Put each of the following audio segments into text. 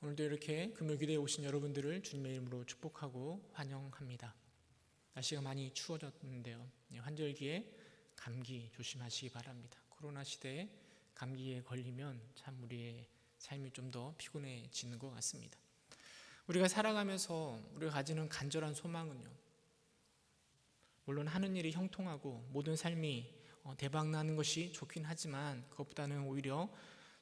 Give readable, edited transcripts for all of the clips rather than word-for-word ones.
오늘도 이렇게 금요기도에 오신 여러분들을 주님의 이름으로 축복하고 환영합니다. 날씨가 많이 추워졌는데요, 환절기에 감기 조심하시기 바랍니다. 코로나 시대에 감기에 걸리면 참 우리의 삶이 좀 더 피곤해지는 것 같습니다. 우리가 살아가면서 우리가 가지는 간절한 소망은요, 물론 하는 일이 형통하고 모든 삶이 대박나는 것이 좋긴 하지만 그것보다는 오히려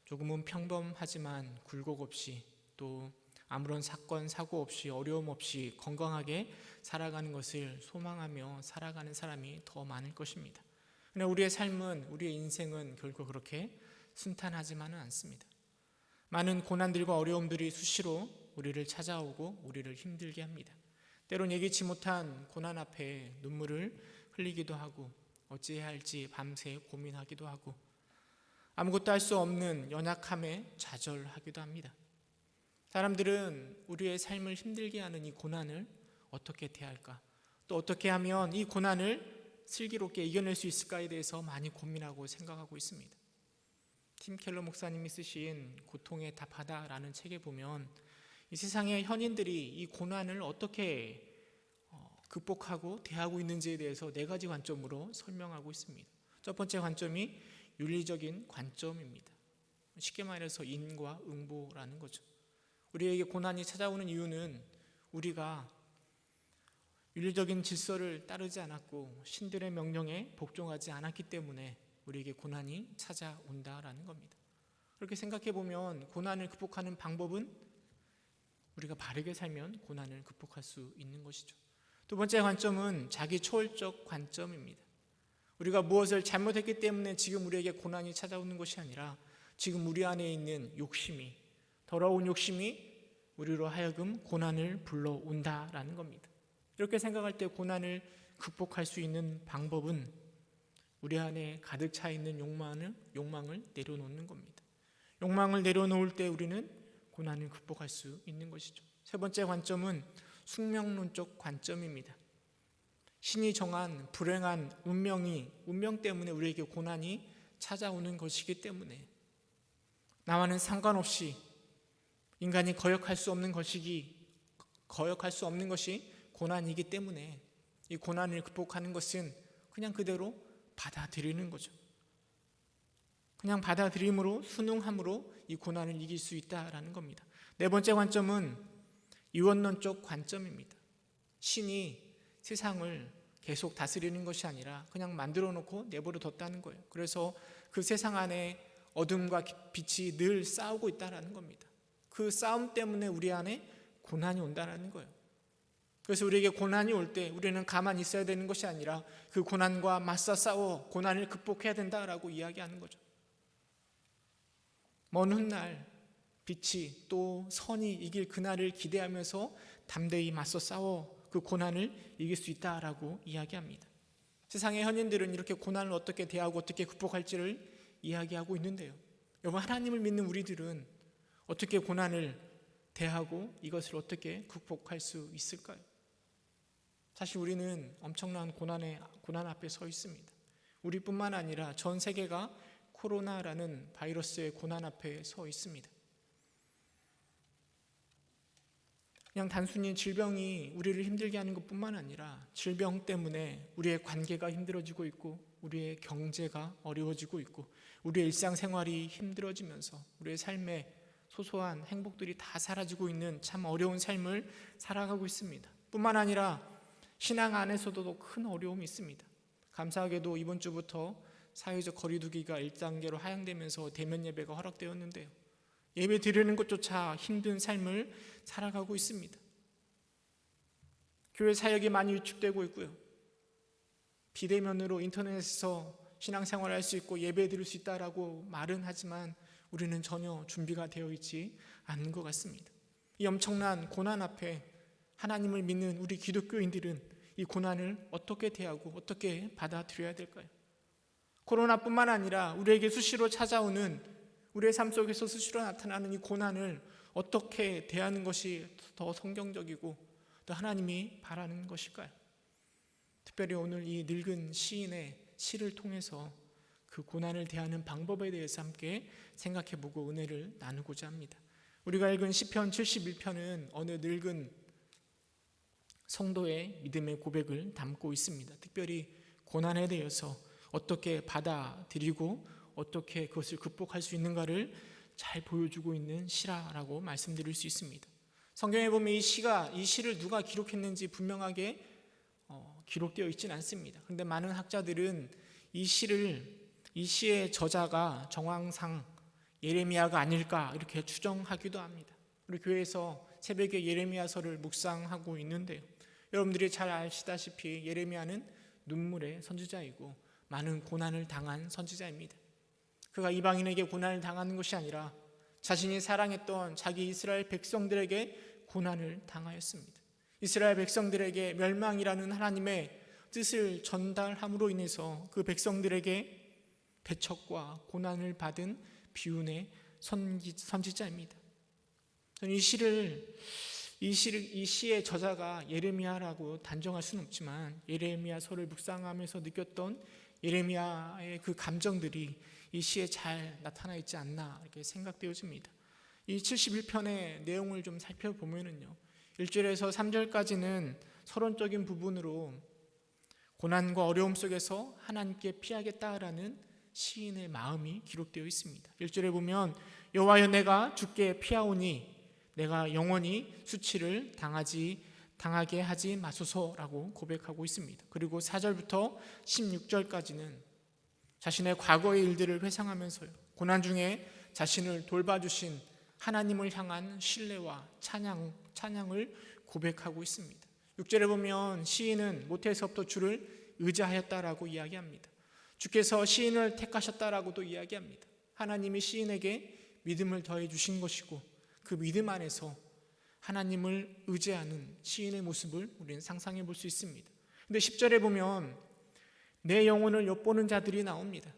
조금은 평범하지만 굴곡 없이 또 아무런 사건, 사고 없이 어려움 없이 건강하게 살아가는 것을 소망하며 살아가는 사람이 더 많을 것입니다. 그러나 우리의 삶은, 우리의 인생은 결코 그렇게 순탄하지만은 않습니다. 많은 고난들과 어려움들이 수시로 우리를 찾아오고 우리를 힘들게 합니다. 때론 예기치 못한 고난 앞에 눈물을 흘리기도 하고 어찌해야 할지 밤새 고민하기도 하고 아무것도 할 수 없는 연약함에 좌절하기도 합니다. 사람들은 우리의 삶을 힘들게 하는 이 고난을 어떻게 대할까, 또 어떻게 하면 이 고난을 슬기롭게 이겨낼 수 있을까에 대해서 많이 고민하고 생각하고 있습니다. 팀 켈러 목사님이 쓰신 고통의 답하다라는 책에 보면 이 세상의 현인들이 이 고난을 어떻게 극복하고 대하고 있는지에 대해서 4가지 관점으로 설명하고 있습니다. 첫 번째 관점이 윤리적인 관점입니다. 쉽게 말해서 인과 응보라는 거죠. 우리에게 고난이 찾아오는 이유는 우리가 윤리적인 질서를 따르지 않았고 신들의 명령에 복종하지 않았기 때문에 우리에게 고난이 찾아온다라는 겁니다. 그렇게 생각해 보면 고난을 극복하는 방법은 우리가 바르게 살면 고난을 극복할 수 있는 것이죠. 두 번째 관점은 자기 초월적 관점입니다. 우리가 무엇을 잘못했기 때문에 지금 우리에게 고난이 찾아오는 것이 아니라 지금 우리 안에 있는 욕심이, 더러운 욕심이 우리로 하여금 고난을 불러온다라는 겁니다. 이렇게 생각할 때 고난을 극복할 수 있는 방법은 우리 안에 가득 차 있는 욕망을 내려놓는 겁니다. 욕망을 내려놓을 때 우리는 고난을 극복할 수 있는 것이죠. 세 번째 관점은 숙명론적 관점입니다. 신이 정한 불행한 운명 때문에 우리에게 고난이 찾아오는 것이기 때문에 나와는 상관없이 인간이 거역할 수 없는 것이 고난이기 때문에 이 고난을 극복하는 것은 그냥 그대로 받아들이는 거죠. 그냥 받아들임으로, 순응함으로 이 고난을 이길 수 있다라는 겁니다. 네 번째 관점은 유언론적 관점입니다. 신이 세상을 계속 다스리는 것이 아니라 그냥 만들어 놓고 내버려 뒀다는 거예요. 그래서 그 세상 안에 어둠과 빛이 늘 싸우고 있다는 겁니다. 그 싸움 때문에 우리 안에 고난이 온다는 거예요. 그래서 우리에게 고난이 올 때 우리는 가만히 있어야 되는 것이 아니라 그 고난과 맞서 싸워 고난을 극복해야 된다라고 이야기하는 거죠. 먼 훗날 빛이 또 선이 이길 그날을 기대하면서 담대히 맞서 싸워 그 고난을 이길 수 있다라고 이야기합니다. 세상의 현인들은 이렇게 고난을 어떻게 대하고 어떻게 극복할지를 이야기하고 있는데요, 여러분, 하나님을 믿는 우리들은 어떻게 고난을 대하고 이것을 어떻게 극복할 수 있을까요? 사실 우리는 엄청난 고난 앞에 서 있습니다. 우리뿐만 아니라 전 세계가 코로나라는 바이러스의 고난 앞에 서 있습니다. 그냥 단순히 질병이 우리를 힘들게 하는 것뿐만 아니라 질병 때문에 우리의 관계가 힘들어지고 있고 우리의 경제가 어려워지고 있고 우리의 일상생활이 힘들어지면서 우리의 삶에 소소한 행복들이 다 사라지고 있는 참 어려운 삶을 살아가고 있습니다. 뿐만 아니라 신앙 안에서도 큰 어려움이 있습니다. 감사하게도 이번 주부터 사회적 거리두기가 1단계로 하향되면서 대면 예배가 허락되었는데요, 예배 드리는 것조차 힘든 삶을 살아가고 있습니다. 교회 사역이 많이 위축되고 있고요, 비대면으로 인터넷에서 신앙생활을 할 수 있고 예배 드릴 수 있다라고 말은 하지만 우리는 전혀 준비가 되어 있지 않은 것 같습니다. 이 엄청난 고난 앞에 하나님을 믿는 우리 기독교인들은 이 고난을 어떻게 대하고 어떻게 받아들여야 될까요? 코로나뿐만 아니라 우리에게 수시로 찾아오는, 우리의 삶 속에서 수시로 나타나는 이 고난을 어떻게 대하는 것이 더 성경적이고 또 하나님이 바라는 것일까요? 특별히 오늘 이 늙은 시인의 시를 통해서 그 고난을 대하는 방법에 대해서 함께 생각해보고 은혜를 나누고자 합니다. 우리가 읽은 시편 71편은 어느 늙은 성도의 믿음의 고백을 담고 있습니다. 특별히 고난에 대해서 어떻게 받아들이고 어떻게 그것을 극복할 수 있는가를 잘 보여주고 있는 시라라고 말씀드릴 수 있습니다. 성경에 보면 이 시를 누가 기록했는지 분명하게 기록되어 있지는 않습니다. 그런데 많은 학자들은 이 시의 저자가 정황상 예레미야가 아닐까 이렇게 추정하기도 합니다. 우리 교회에서 새벽에 예레미야서를 묵상하고 있는데요, 여러분들이 잘 아시다시피 예레미야는 눈물의 선지자이고 많은 고난을 당한 선지자입니다. 그가 이방인에게 고난을 당하는 것이 아니라 자신이 사랑했던 자기 이스라엘 백성들에게 고난을 당하였습니다. 이스라엘 백성들에게 멸망이라는 하나님의 뜻을 전달함으로 인해서 그 백성들에게 배척과 고난을 받은 비운의 선지자입니다. 저는 이 시의 저자가 예레미야라고 단정할 수는 없지만 예레미야서를 묵상하면서 느꼈던 예레미야의 그 감정들이 이 시에 잘 나타나 있지 않나 이렇게 생각되어집니다. 이 71편의 내용을 좀 살펴보면요, 1절에서 3절까지는 서론적인 부분으로 고난과 어려움 속에서 하나님께 피하겠다라는 시인의 마음이 기록되어 있습니다. 1절에 보면 여호와여 내가 주께 피하오니 내가 영원히 수치를 당하게 하지 마소서라고 고백하고 있습니다. 그리고 4절부터 16절까지는 자신의 과거의 일들을 회상하면서요, 고난 중에 자신을 돌봐주신 하나님을 향한 신뢰와 찬양을 고백하고 있습니다. 6절에 보면 시인은 모태에서부터 주를 의지하였다라고 이야기합니다. 주께서 시인을 택하셨다라고도 이야기합니다. 하나님이 시인에게 믿음을 더해 주신 것이고 그 믿음 안에서 하나님을 의지하는 시인의 모습을 우리는 상상해 볼 수 있습니다. 그런데 10절에 보면 내 영혼을 엿보는 자들이 나옵니다.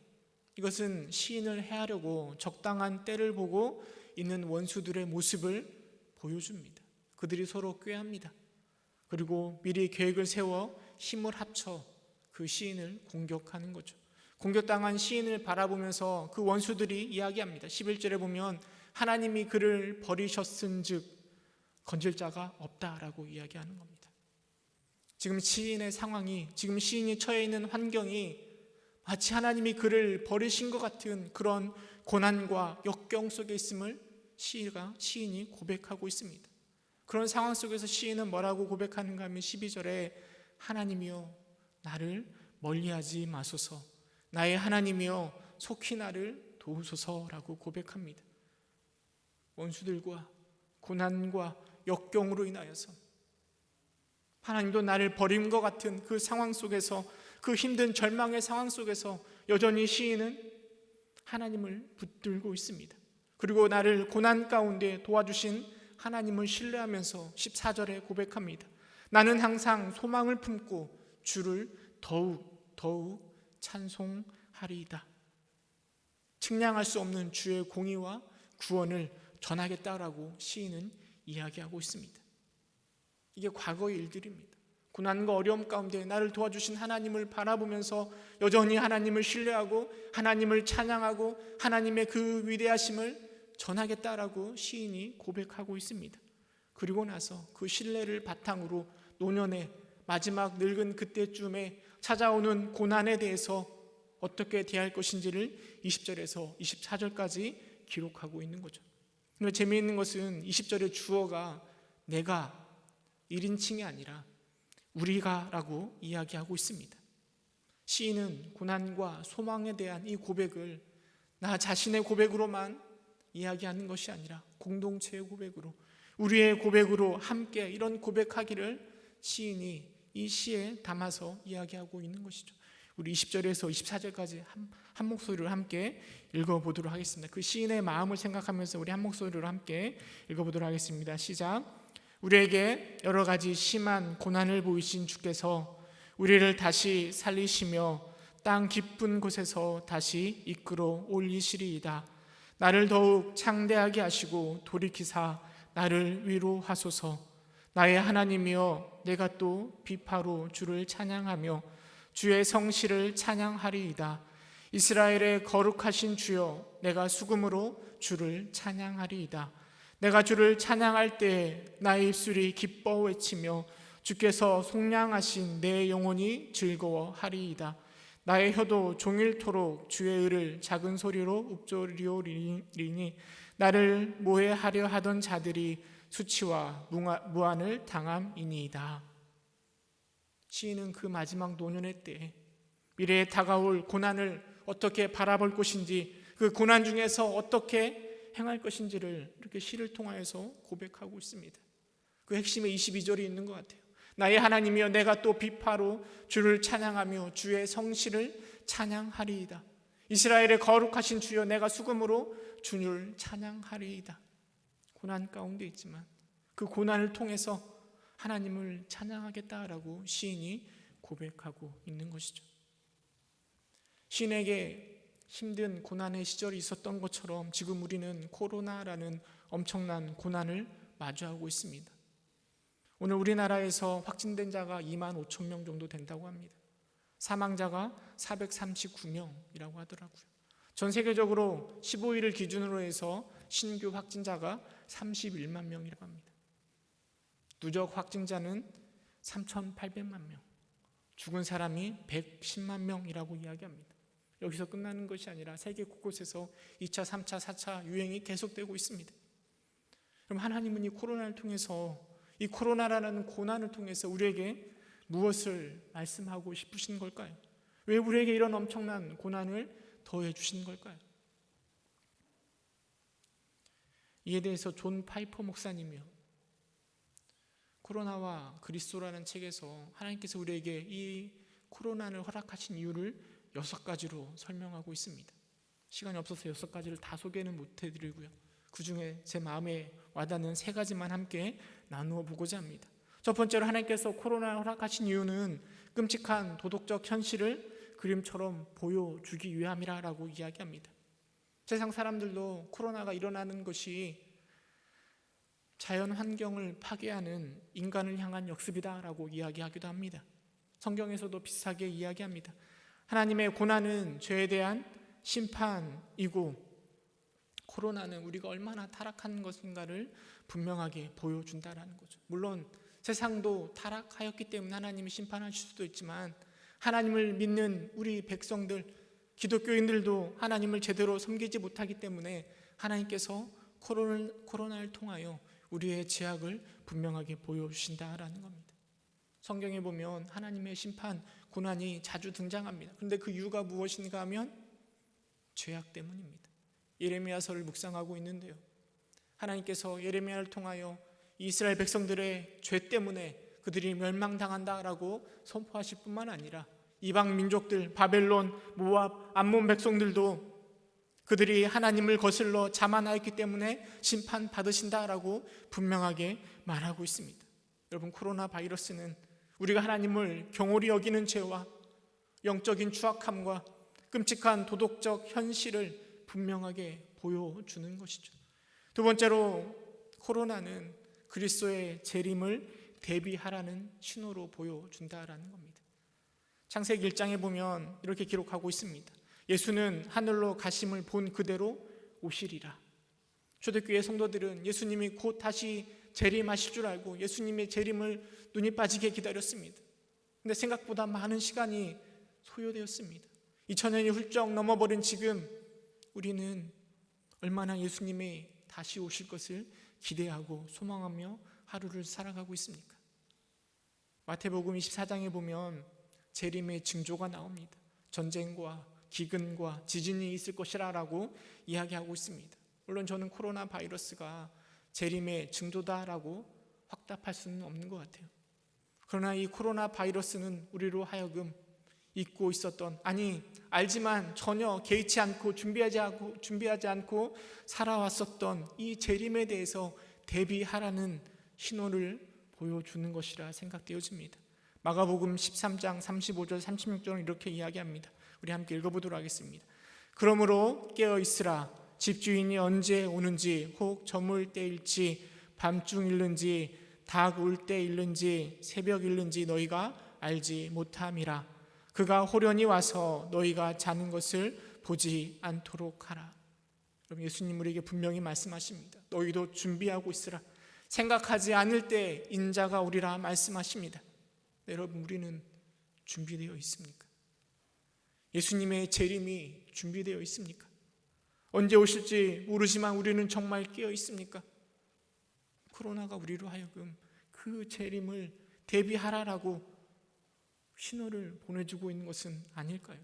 이것은 시인을 해하려고 적당한 때를 보고 있는 원수들의 모습을 보여줍니다. 그들이 서로 꾀합니다. 그리고 미리 계획을 세워 힘을 합쳐 그 시인을 공격하는 거죠. 공격당한 시인을 바라보면서 그 원수들이 이야기합니다. 11절에 보면 하나님이 그를 버리셨은즉 건질 자가 없다라고 이야기하는 겁니다. 지금 시인의 상황이, 지금 시인이 처해 있는 환경이 마치 하나님이 그를 버리신 것 같은 그런 고난과 역경 속에 있음을 시인이 고백하고 있습니다. 그런 상황 속에서 시인은 뭐라고 고백하는가 하면 12절에 하나님이여 나를 멀리하지 마소서, 나의 하나님이여 속히 나를 도우소서라고 고백합니다. 원수들과 고난과 역경으로 인하여서 하나님도 나를 버린 것 같은 그 상황 속에서, 그 힘든 절망의 상황 속에서 여전히 시인은 하나님을 붙들고 있습니다. 그리고 나를 고난 가운데 도와주신 하나님을 신뢰하면서 14절에 고백합니다. 나는 항상 소망을 품고 주를 더욱 찬송하리이다. 측량할 수 없는 주의 공의와 구원을 전하겠다라고 시인은 이야기하고 있습니다. 이게 과거의 일들입니다. 고난과 어려움 가운데 나를 도와주신 하나님을 바라보면서 여전히 하나님을 신뢰하고 하나님을 찬양하고 하나님의 그 위대하심을 전하겠다라고 시인이 고백하고 있습니다. 그리고 나서 그 신뢰를 바탕으로 노년의 마지막 늙은 그때쯤에 찾아오는 고난에 대해서 어떻게 대할 것인지를 20절에서 24절까지 기록하고 있는 거죠. 근데 재미있는 것은 20절의 주어가 내가 1인칭이 아니라 우리가라고 이야기하고 있습니다. 시인은 고난과 소망에 대한 이 고백을 나 자신의 고백으로만 이야기하는 것이 아니라 공동체의 고백으로, 우리의 고백으로 함께 이런 고백하기를 시인이 이 시에 담아서 이야기하고 있는 것이죠. 우리 20절에서 24절까지 한 목소리로 함께 읽어보도록 하겠습니다. 그 시인의 마음을 생각하면서 우리 한 목소리로 함께 읽어보도록 하겠습니다. 시작. 우리에게 여러 가지 심한 고난을 보이신 주께서 우리를 다시 살리시며 땅 깊은 곳에서 다시 이끌어 올리시리이다. 나를 더욱 창대하게 하시고 돌이키사 나를 위로하소서. 나의 하나님이여 내가 또 비파로 주를 찬양하며 주의 성실을 찬양하리이다. 이스라엘의 거룩하신 주여 내가 수금으로 주를 찬양하리이다. 내가 주를 찬양할 때 나의 입술이 기뻐 외치며 주께서 속량하신 내 영혼이 즐거워하리이다. 나의 혀도 종일토록 주의 의를 작은 소리로 읊조리오리니 나를 모해하려 하던 자들이 수치와 무한을 당함이니이다. 시인은 그 마지막 노년의 때에 미래에 다가올 고난을 어떻게 바라볼 것인지, 그 고난 중에서 어떻게 행할 것인지를 이렇게 시를 통하여서 고백하고 있습니다. 그 핵심에 22절이 있는 것 같아요. 나의 하나님이여, 내가 또 비파로 주를 찬양하며 주의 성실을 찬양하리이다. 이스라엘의 거룩하신 주여, 내가 수금으로 주를 찬양하리이다. 고난 가운데 있지만 그 고난을 통해서 하나님을 찬양하겠다라고 시인이 고백하고 있는 것이죠. 시인에게 힘든 고난의 시절이 있었던 것처럼 지금 우리는 코로나라는 엄청난 고난을 마주하고 있습니다. 오늘 우리나라에서 확진된 자가 2만 5천 명 정도 된다고 합니다. 사망자가 439명이라고 하더라고요. 전 세계적으로 15일을 기준으로 해서 신규 확진자가 31만 명이라고 합니다. 누적 확진자는 3,800만 명, 죽은 사람이 110만 명이라고 이야기합니다. 여기서 끝나는 것이 아니라 세계 곳곳에서 2차, 3차, 4차 유행이 계속되고 있습니다. 그럼 하나님은 이 코로나를 통해서, 이 코로나라는 고난을 통해서 우리에게 무엇을 말씀하고 싶으신 걸까요? 왜 우리에게 이런 엄청난 고난을 더해 주신 걸까요? 이에 대해서 존 파이퍼 목사님이요, 코로나와 그리스도라는 책에서 하나님께서 우리에게 이 코로나를 허락하신 이유를 6가지로 설명하고 있습니다. 시간이 없어서 6가지를 다 소개는 못 해드리고요, 그 중에 제 마음에 와닿는 3가지만 함께 나누어 보고자 합니다. 첫 번째로 하나님께서 코로나를 허락하신 이유는 끔찍한 도덕적 현실을 그림처럼 보여주기 위함이라고 이야기합니다. 세상 사람들도 코로나가 일어나는 것이 자연 환경을 파괴하는 인간을 향한 역습이다라고 이야기하기도 합니다. 성경에서도 비슷하게 이야기합니다. 하나님의 고난은 죄에 대한 심판이고 코로나는 우리가 얼마나 타락한 것인가를 분명하게 보여준다라는 거죠. 물론 세상도 타락하였기 때문에 하나님이 심판하실 수도 있지만 하나님을 믿는 우리 백성들, 기독교인들도 하나님을 제대로 섬기지 못하기 때문에 하나님께서 코로나를 통하여 우리의 죄악을 분명하게 보여주신다라는 겁니다. 성경에 보면 하나님의 심판, 고난이 자주 등장합니다. 그런데 그 이유가 무엇인가 하면 죄악 때문입니다. 예레미야서를 묵상하고 있는데요, 하나님께서 예레미야를 통하여 이스라엘 백성들의 죄 때문에 그들이 멸망당한다라고 선포하실 뿐만 아니라 이방 민족들, 바벨론, 모압, 암몬 백성들도 그들이 하나님을 거슬러 자만하였기 때문에 심판받으신다라고 분명하게 말하고 있습니다. 여러분, 코로나 바이러스는 우리가 하나님을 경홀히 여기는 죄와 영적인 추악함과 끔찍한 도덕적 현실을 분명하게 보여주는 것이죠. 두 번째로, 코로나는 그리스도의 재림을 대비하라는 신호로 보여준다라는 겁니다. 창세기 1장에 보면 이렇게 기록하고 있습니다. 예수는 하늘로 가심을 본 그대로 오시리라. 초대교회 성도들은 예수님이 곧 다시 재림하실 줄 알고 예수님의 재림을 눈이 빠지게 기다렸습니다. 그런데 생각보다 많은 시간이 소요되었습니다. 2000년이 훌쩍 넘어버린 지금 우리는 얼마나 예수님이 다시 오실 것을 기대하고 소망하며 하루를 살아가고 있습니까? 마태복음 24장에 보면 재림의 징조가 나옵니다. 전쟁과 기근과 지진이 있을 것이라고 이야기하고 있습니다. 물론 저는 코로나 바이러스가 재림의 징조다라고 확답할 수는 없는 것 같아요. 그러나 이 코로나 바이러스는 우리로 하여금 잊고 있었던, 아니 알지만 전혀 개의치 않고 준비하지 않고 살아왔었던 이 재림에 대해서 대비하라는 신호를 보여주는 것이라 생각되어집니다. 마가복음 13장 35절 36절은 이렇게 이야기합니다. 우리 함께 읽어보도록 하겠습니다. 그러므로 깨어있으라. 집주인이 언제 오는지, 혹 저물 때일지 밤중일는지 닭 울 때일는지 새벽일는지 너희가 알지 못함이라. 그가 호련히 와서 너희가 자는 것을 보지 않도록 하라. 여러분, 예수님 우리에게 분명히 말씀하십니다. 너희도 준비하고 있으라. 생각하지 않을 때 인자가 오리라 말씀하십니다. 여러분, 우리는 준비되어 있습니까? 예수님의 재림이 준비되어 있습니까? 언제 오실지 모르지만 우리는 정말 깨어 있습니까? 코로나가 우리로 하여금 그 재림을 대비하라라고 신호를 보내주고 있는 것은 아닐까요?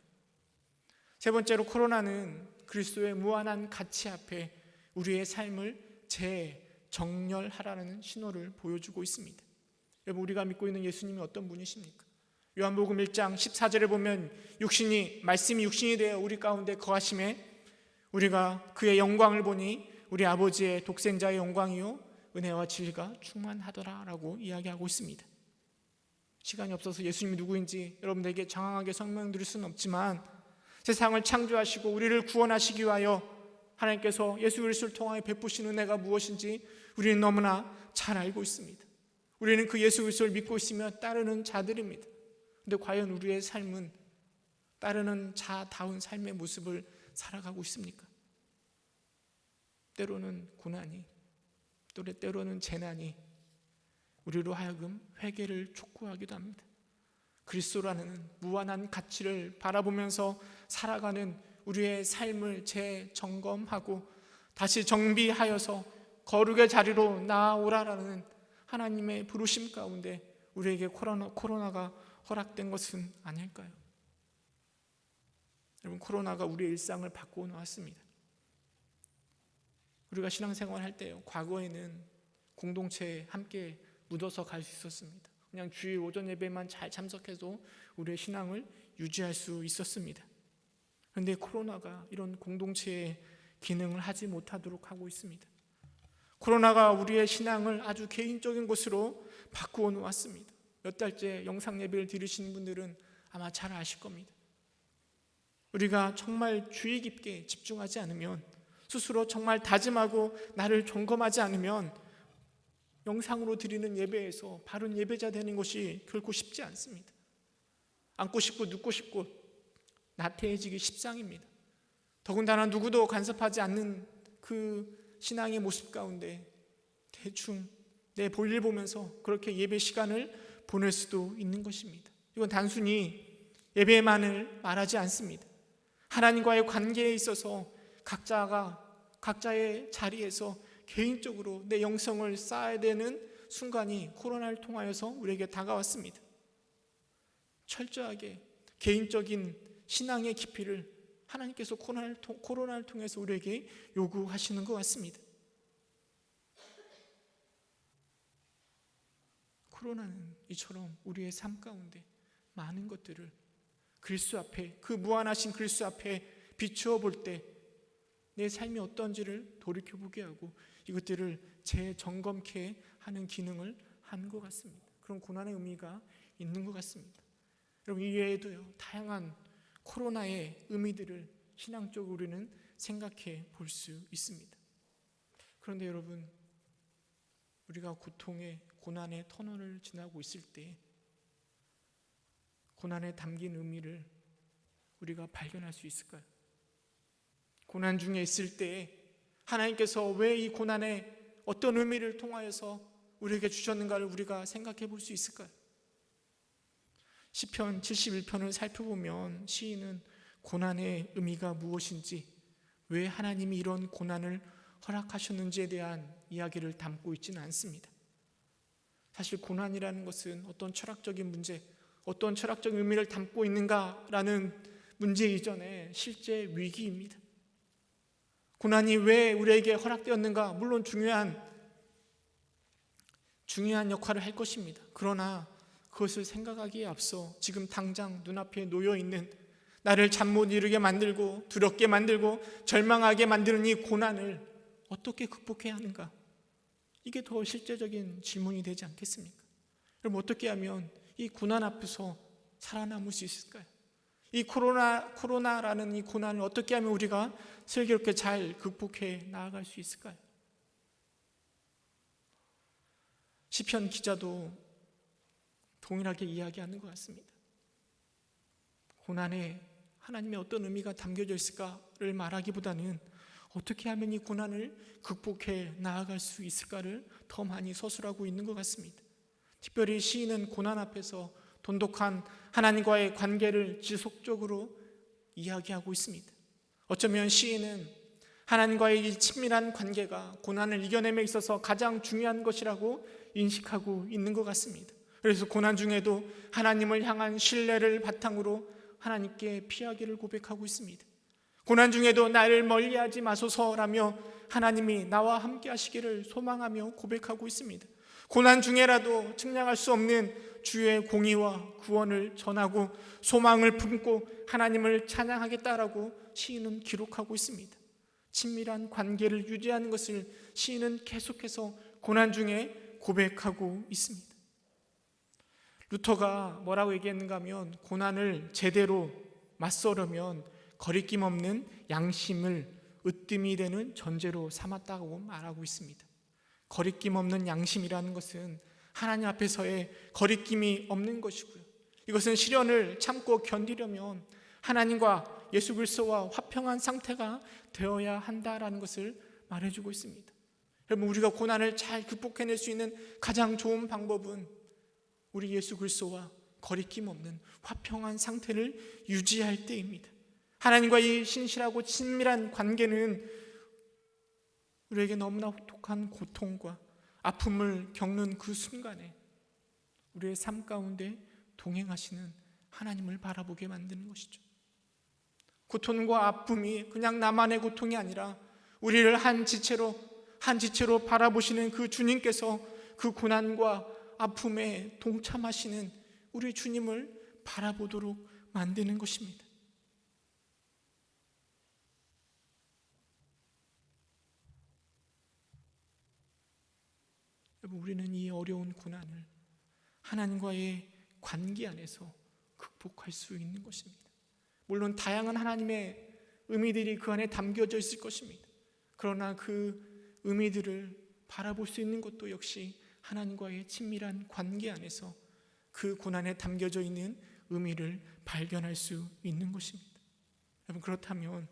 세 번째로, 코로나는 그리스도의 무한한 가치 앞에 우리의 삶을 재정렬하라는 신호를 보여주고 있습니다. 여러분, 우리가 믿고 있는 예수님이 어떤 분이십니까? 요한복음 1장 14절에 보면 말씀이 육신이 되어 우리 가운데 거하심에 우리가 그의 영광을 보니 우리 아버지의 독생자의 영광이요 은혜와 진리가 충만하더라라고 이야기하고 있습니다. 시간이 없어서 예수님이 누구인지 여러분들에게 장황하게 설명드릴 수는 없지만, 세상을 창조하시고 우리를 구원하시기 위하여 하나님께서 예수 그리스도를 통하여 베푸신 은혜가 무엇인지 우리는 너무나 잘 알고 있습니다. 우리는 그 예수 그리스도를 믿고 있으며 따르는 자들입니다. 그런데 과연 우리의 삶은 따르는 자다운 삶의 모습을 살아가고 있습니까? 때로는 고난이, 때로는 재난이 우리로 하여금 회개를 촉구하기도 합니다. 그리스도라는 무한한 가치를 바라보면서 살아가는 우리의 삶을 재점검하고 다시 정비하여서 거룩의 자리로 나아오라라는 하나님의 부르심 가운데 우리에게 코로나가 허락된 것은 아닐까요? 여러분, 코로나가 우리의 일상을 바꾸어 놓았습니다. 우리가 신앙생활 할 때요, 과거에는 공동체에 함께 묻어서 갈 수 있었습니다. 그냥 주일 오전 예배만 잘 참석해도 우리의 신앙을 유지할 수 있었습니다. 그런데 코로나가 이런 공동체의 기능을 하지 못하도록 하고 있습니다. 코로나가 우리의 신앙을 아주 개인적인 곳으로 바꾸어 놓았습니다. 몇 달째 영상 예배를 들으시는 분들은 아마 잘 아실 겁니다. 우리가 정말 주의 깊게 집중하지 않으면, 스스로 정말 다짐하고 나를 점검하지 않으면 영상으로 드리는 예배에서 바른 예배자 되는 것이 결코 쉽지 않습니다. 앉고 싶고 눕고 싶고 나태해지기 십상입니다. 더군다나 누구도 간섭하지 않는 그 신앙의 모습 가운데 대충 내 볼일 보면서 그렇게 예배 시간을 보낼 수도 있는 것입니다. 이건 단순히 예배만을 말하지 않습니다. 하나님과의 관계에 있어서 각자의 자리에서 개인적으로 내 영성을 쌓아야 되는 순간이 코로나를 통하여서 우리에게 다가왔습니다. 철저하게 개인적인 신앙의 깊이를 하나님께서 코로나를 통해서 우리에게 요구하시는 것 같습니다. 코로나는 이처럼 우리의 삶 가운데 많은 것들을 그리스도 앞에, 그 무한하신 그리스도 앞에 비추어 볼 때 내 삶이 어떤지를 돌이켜보게 하고 이것들을 재점검케 하는 기능을 하는 것 같습니다. 그런 고난의 의미가 있는 것 같습니다. 여러분, 이외에도요, 다양한 코로나의 의미들을 신앙적으로 우리는 생각해 볼 수 있습니다. 그런데 여러분, 우리가 고통의 고난의 터널을 지나고 있을 때 고난에 담긴 의미를 우리가 발견할 수 있을까요? 고난 중에 있을 때 하나님께서 왜 이 고난에 어떤 의미를 통하여서 우리에게 주셨는가를 우리가 생각해 볼 수 있을까요? 시편 71편을 살펴보면 시인은 고난의 의미가 무엇인지, 왜 하나님이 이런 고난을 허락하셨는지에 대한 이야기를 담고 있지는 않습니다. 사실 고난이라는 것은 어떤 철학적인 문제, 어떤 철학적인 의미를 담고 있는가라는 문제 이전에 실제 위기입니다. 고난이 왜 우리에게 허락되었는가, 물론 중요한 역할을 할 것입니다. 그러나 그것을 생각하기에 앞서 지금 당장 눈앞에 놓여있는 나를 잠 못 이루게 만들고 두렵게 만들고 절망하게 만드는 이 고난을 어떻게 극복해야 하는가, 이게 더 실제적인 질문이 되지 않겠습니까? 그럼 어떻게 하면 이 고난 앞에서 살아남을 수 있을까요? 이 코로나라는 이 고난을 어떻게 하면 우리가 슬기롭게 잘 극복해 나아갈 수 있을까요? 시편 기자도 동일하게 이야기하는 것 같습니다. 고난에 하나님의 어떤 의미가 담겨져 있을까를 말하기보다는 어떻게 하면 이 고난을 극복해 나아갈 수 있을까를 더 많이 서술하고 있는 것 같습니다. 특별히 시인은 고난 앞에서 돈독한 하나님과의 관계를 지속적으로 이야기하고 있습니다. 어쩌면 시인은 하나님과의 이 친밀한 관계가 고난을 이겨냄에 있어서 가장 중요한 것이라고 인식하고 있는 것 같습니다. 그래서 고난 중에도 하나님을 향한 신뢰를 바탕으로 하나님께 피하기를 고백하고 있습니다. 고난 중에도 나를 멀리하지 마소서라며 하나님이 나와 함께 하시기를 소망하며 고백하고 있습니다. 고난 중에라도 측량할 수 없는 주의 공의와 구원을 전하고 소망을 품고 하나님을 찬양하겠다라고 시인은 기록하고 있습니다. 친밀한 관계를 유지하는 것을 시인은 계속해서 고난 중에 고백하고 있습니다. 루터가 뭐라고 얘기했는가 하면 고난을 제대로 맞서려면 거리낌 없는 양심을 으뜸이 되는 전제로 삼았다고 말하고 있습니다. 거리낌 없는 양심이라는 것은 하나님 앞에서의 거리낌이 없는 것이고요. 이것은 시련을 참고 견디려면 하나님과 예수 그리스도와 화평한 상태가 되어야 한다라는 것을 말해주고 있습니다. 여러분, 우리가 고난을 잘 극복해낼 수 있는 가장 좋은 방법은 우리 예수 그리스도와 거리낌 없는 화평한 상태를 유지할 때입니다. 하나님과 이 신실하고 친밀한 관계는 우리에게 너무나 혹독한 고통과 아픔을 겪는 그 순간에 우리의 삶 가운데 동행하시는 하나님을 바라보게 만드는 것이죠. 고통과 아픔이 그냥 나만의 고통이 아니라 우리를 한 지체로 바라보시는 그 주님께서 그 고난과 아픔에 동참하시는 우리 주님을 바라보도록 만드는 것입니다. 여러분, 우리는 이 어려운 고난을 하나님과의 관계 안에서 극복할 수 있는 것입니다. 물론 다양한 하나님의 의미들이 그 안에 담겨져 있을 것입니다. 그러나 그 의미들을 바라볼 수 있는 것도 역시 하나님과의 친밀한 관계 안에서 그 고난에 담겨져 있는 의미를 발견할 수 있는 것입니다. 여러분, 그렇다면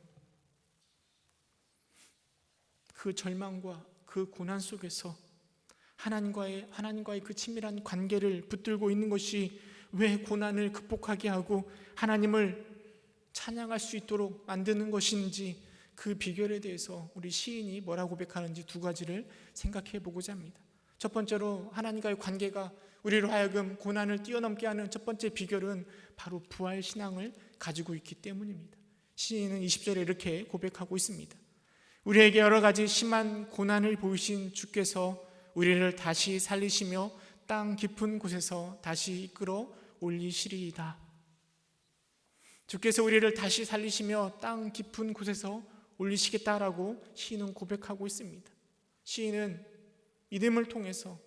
그 절망과 그 고난 속에서 하나님과의 그 친밀한 관계를 붙들고 있는 것이 왜 고난을 극복하게 하고 하나님을 찬양할 수 있도록 만드는 것인지, 그 비결에 대해서 우리 시인이 뭐라고 고백하는지 두 가지를 생각해 보고자 합니다. 첫 번째로 하나님과의 관계가 우리로 하여금 고난을 뛰어넘게 하는 첫 번째 비결은 바로 부활 신앙을 가지고 있기 때문입니다. 시인은 20절에 이렇게 고백하고 있습니다. 우리에게 여러 가지 심한 고난을 보이신 주께서 우리를 다시 살리시며 땅 깊은 곳에서 다시 이끌어 올리시리이다. 주께서 우리를 다시 살리시며 땅 깊은 곳에서 올리시겠다라고 시인은 고백하고 있습니다. 시인은 믿음을 통해서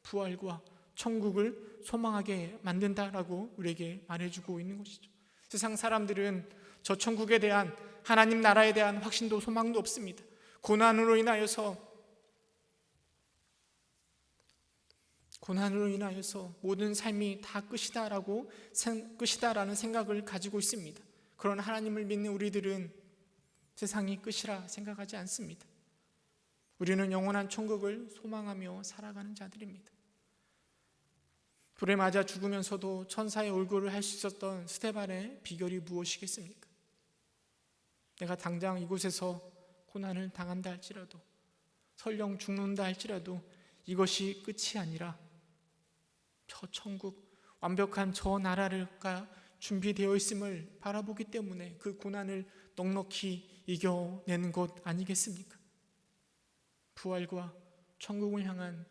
부활과 천국을 소망하게 만든다라고 우리에게 말해주고 있는 것이죠. 세상 사람들은 저 천국에 대한, 하나님 나라에 대한 확신도 소망도 없습니다. 고난으로 인하여서 모든 삶이 다 끝이다라는 생각을 가지고 있습니다. 그런 하나님을 믿는 우리들은 세상이 끝이라 생각하지 않습니다. 우리는 영원한 천국을 소망하며 살아가는 자들입니다. 불에 맞아 죽으면서도 천사의 얼굴을 할 수 있었던 스데반의 비결이 무엇이겠습니까? 내가 당장 이곳에서 고난을 당한다 할지라도, 설령 죽는다 할지라도 이것이 끝이 아니라 저 천국, 완벽한 저 나라가 준비되어 있음을 바라보기 때문에 그 고난을 넉넉히 이겨내는 것 아니겠습니까? 부활과 천국을 향한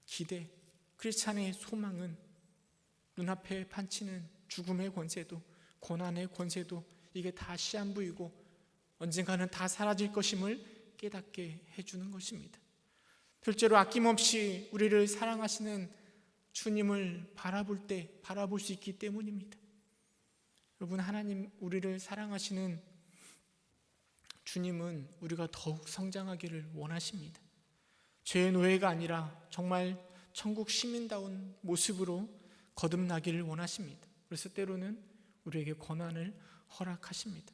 기대, 크리스찬의 소망은 눈앞에 판치는 죽음의 권세도, 고난의 권세도 이게 다 시한부이고 언젠가는 다 사라질 것임을 깨닫게 해주는 것입니다. 둘째로 아낌없이 우리를 사랑하시는 주님을 바라볼 수 있기 때문입니다. 여러분, 하나님 우리를 사랑하시는 주님은 우리가 더욱 성장하기를 원하십니다. 죄의 노예가 아니라 정말 천국 시민다운 모습으로 거듭나기를 원하십니다. 그래서 때로는 우리에게 고난을 허락하십니다.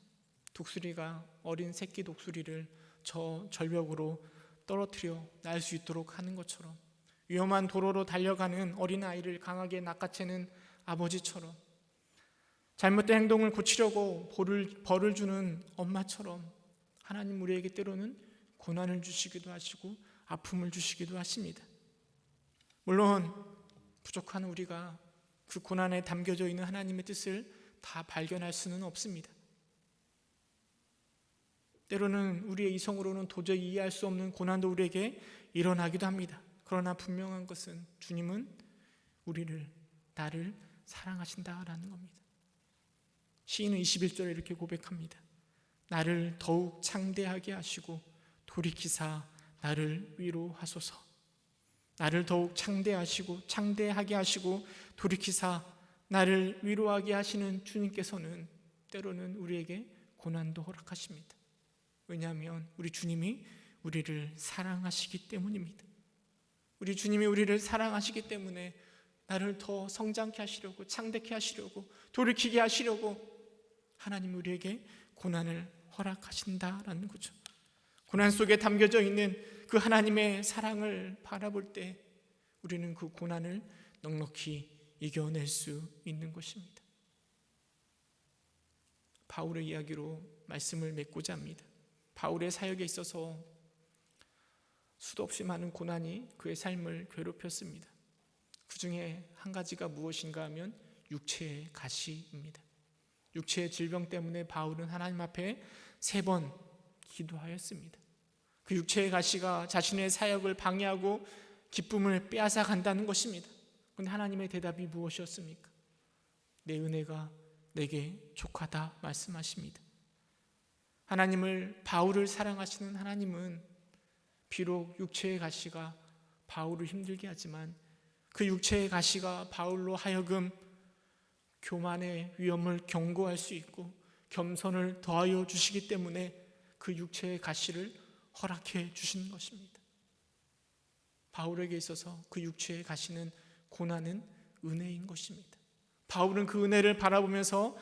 독수리가 어린 새끼 독수리를 저 절벽으로 떨어뜨려 날 수 있도록 하는 것처럼, 위험한 도로로 달려가는 어린아이를 강하게 낚아채는 아버지처럼, 잘못된 행동을 고치려고 벌을 주는 엄마처럼 하나님 우리에게 때로는 고난을 주시기도 하시고 아픔을 주시기도 하십니다. 물론 부족한 우리가 그 고난에 담겨져 있는 하나님의 뜻을 다 발견할 수는 없습니다. 때로는 우리의 이성으로는 도저히 이해할 수 없는 고난도 우리에게 일어나기도 합니다. 그러나 분명한 것은 주님은 나를 사랑하신다라는 겁니다. 시인은 21절에 이렇게 고백합니다. 나를 더욱 창대하게 하시고 돌이키사 나를 위로하소서. 나를 더욱 창대하게 하시고 돌이키사 나를 위로하게 하시는 주님께서는 때로는 우리에게 고난도 허락하십니다. 왜냐하면 우리 주님이 우리를 사랑하시기 때문입니다. 우리 주님이 우리를 사랑하시기 때문에 나를 더 성장케 하시려고, 창대케 하시려고, 돌이키게 하시려고 하나님 우리에게 고난을 허락하신다라는 거죠. 고난 속에 담겨져 있는 그 하나님의 사랑을 바라볼 때 우리는 그 고난을 넉넉히 이겨낼 수 있는 것입니다. 바울의 이야기로 말씀을 맺고자 합니다. 바울의 사역에 있어서 수도 없이 많은 고난이 그의 삶을 괴롭혔습니다. 그 중에 한 가지가 무엇인가 하면 육체의 가시입니다. 육체의 질병 때문에 바울은 하나님 앞에 3번 기도하였습니다. 그 육체의 가시가 자신의 사역을 방해하고 기쁨을 빼앗아 간다는 것입니다. 그런데 하나님의 대답이 무엇이었습니까? 내 은혜가 내게 족하다 말씀하십니다. 바울을 사랑하시는 하나님은 비록 육체의 가시가 바울을 힘들게 하지만 그 육체의 가시가 바울로 하여금 교만의 위험을 경고할 수 있고 겸손을 더하여 주시기 때문에 그 육체의 가시를 허락해 주시는 것입니다. 바울에게 있어서 그 육체의 가시는 고난은 은혜인 것입니다. 바울은 그 은혜를 바라보면서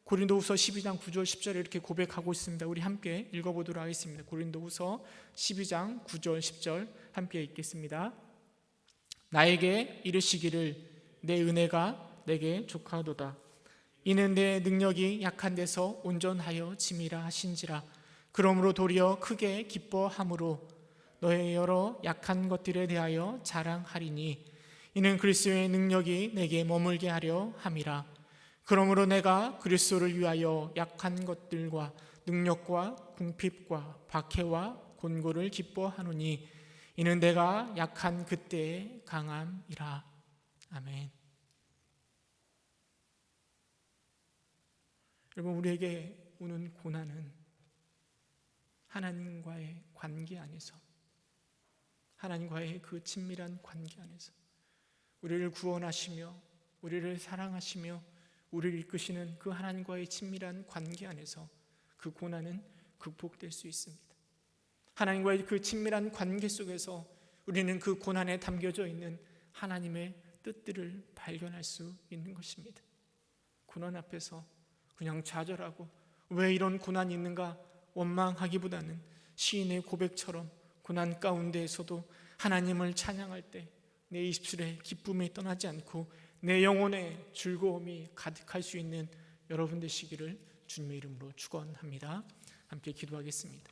고린도후서 12장 9절 10절에 이렇게 고백하고 있습니다. 우리 함께 읽어보도록 하겠습니다. 고린도후서 12장 9절 10절 함께 읽겠습니다. 나에게 이르시기를 내 은혜가 내게 족하도다. 이는 내 능력이 약한 데서 온전하여 짐이라 하신지라. 그러므로 도리어 크게 기뻐함으로 너의 여러 약한 것들에 대하여 자랑하리니 이는 그리스도의 능력이 내게 머물게 하려 함이라. 그러므로 내가 그리스도를 위하여 약한 것들과 능력과 궁핍과 박해와 곤고를 기뻐하노니 이는 내가 약한 그때의 강함이라. 아멘. 여러분, 우리에게 오는 고난은 하나님과의 관계 안에서, 하나님과의 그 친밀한 관계 안에서 우리를 구원하시며 우리를 사랑하시며 우리를 이끄시는 그 하나님과의 친밀한 관계 안에서 그 고난은 극복될 수 있습니다. 하나님과의 그 친밀한 관계 속에서 우리는 그 고난에 담겨져 있는 하나님의 뜻들을 발견할 수 있는 것입니다. 고난 앞에서 그냥 좌절하고 왜 이런 고난이 있는가 원망하기보다는 시인의 고백처럼 고난 가운데에서도 하나님을 찬양할 때 내 입술에 기쁨이 떠나지 않고 내 영혼에 즐거움이 가득할 수 있는 여러분 되시기를 주님의 이름으로 축원합니다. 함께 기도하겠습니다.